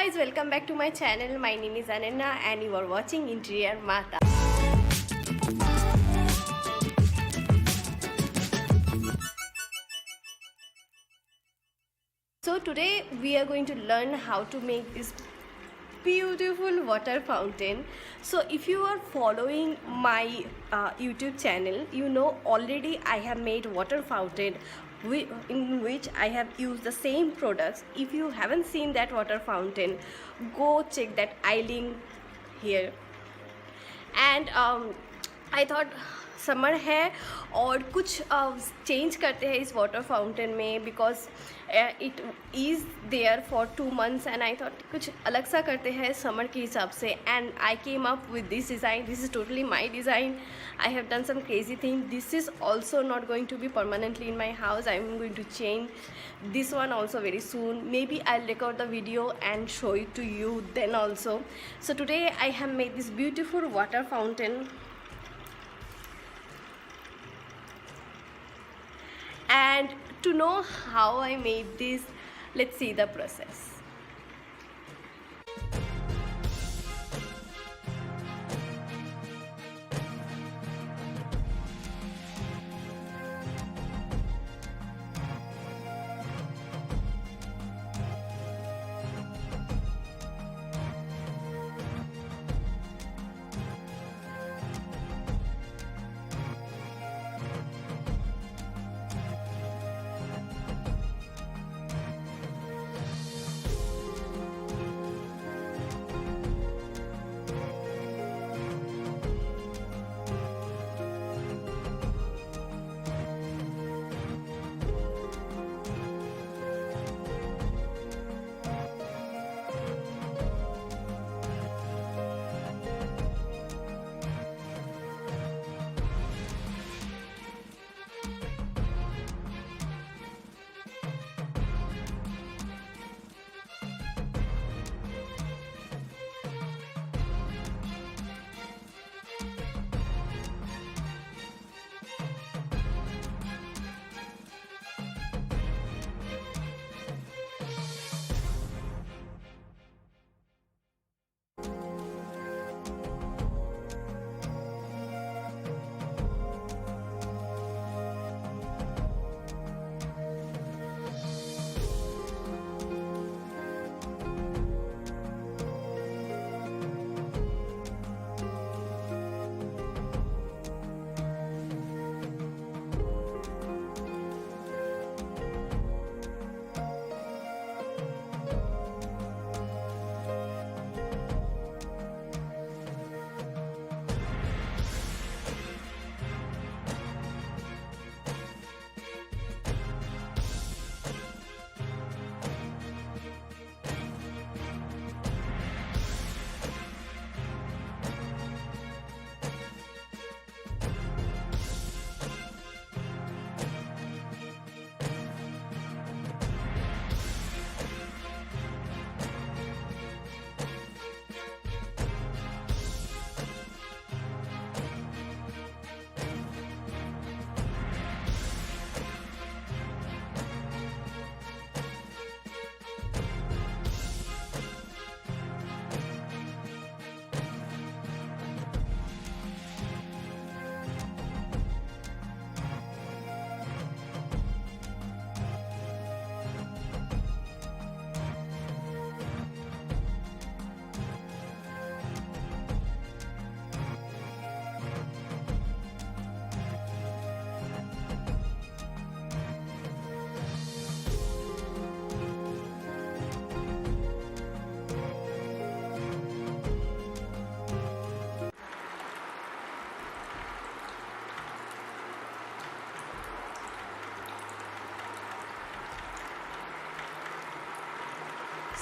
guys, welcome back to my channel. My name is Ananya and you are watching Interior Mata. So today we are going to learn how to make this beautiful water fountain. So if you are following my YouTube channel, you know already I have made water fountain in which I have used the same products. If you haven't seen that water fountain, go check that. I link here. And I thought summer है और कुछ change करते हैं इस water fountain में, because it is there for 2 months and I thought कुछ अलग सा करते हैं समर के हिसाब से. And I came up with this design. This is totally my design. I have done some crazy thing. This is also not going to be permanently in my house. I am going to change this one also very soon. Maybe I'll record the video and show it to you then also. So today I have made this beautiful water fountain. And to know how I made this, let's see the process.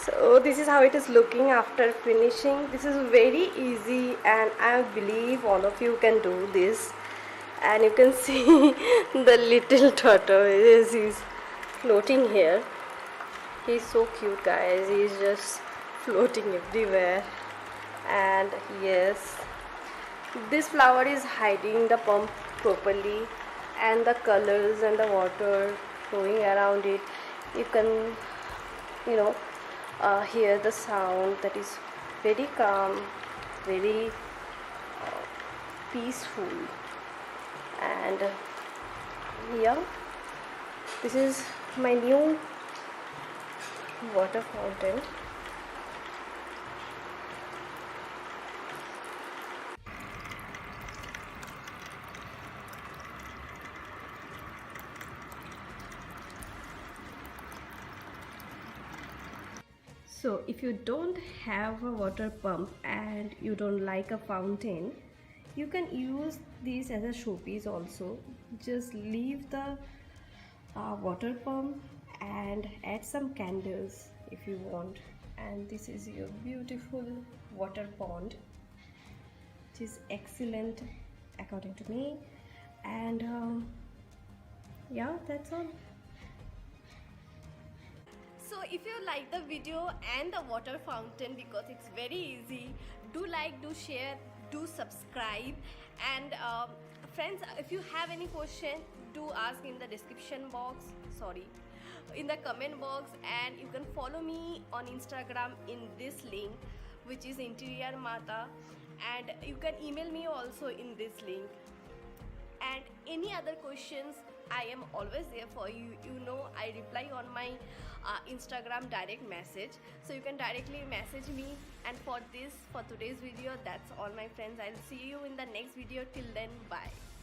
So this is how it is looking after finishing. This is very easy and I believe all of you can do this. And you can see the little tortoise is floating here. He's so cute, guys. He's just floating everywhere. And yes, this flower is hiding the pump properly, and the colors and the water flowing around it, you can hear the sound that is very calm, very peaceful. And yeah, this is my new water fountain. So if you don't have a water pump and you don't like a fountain, you can use this as a showpiece also. Just leave the water pump and add some candles if you want, and this is your beautiful water pond, which is excellent according to me. And yeah, that's all. So if you like the video and the water fountain, because it's very easy, do like, do share, do subscribe. And friends, if you have any question, do ask in the description box, in the comment box. And you can follow me on Instagram in this link, which is Interior Mata, and you can email me also in this link. And any other questions, I am always there for you. You know, I reply on my Instagram direct message, so you can directly message me. And for today's video, that's all my friends. I'll see you in the next video. Till then, bye.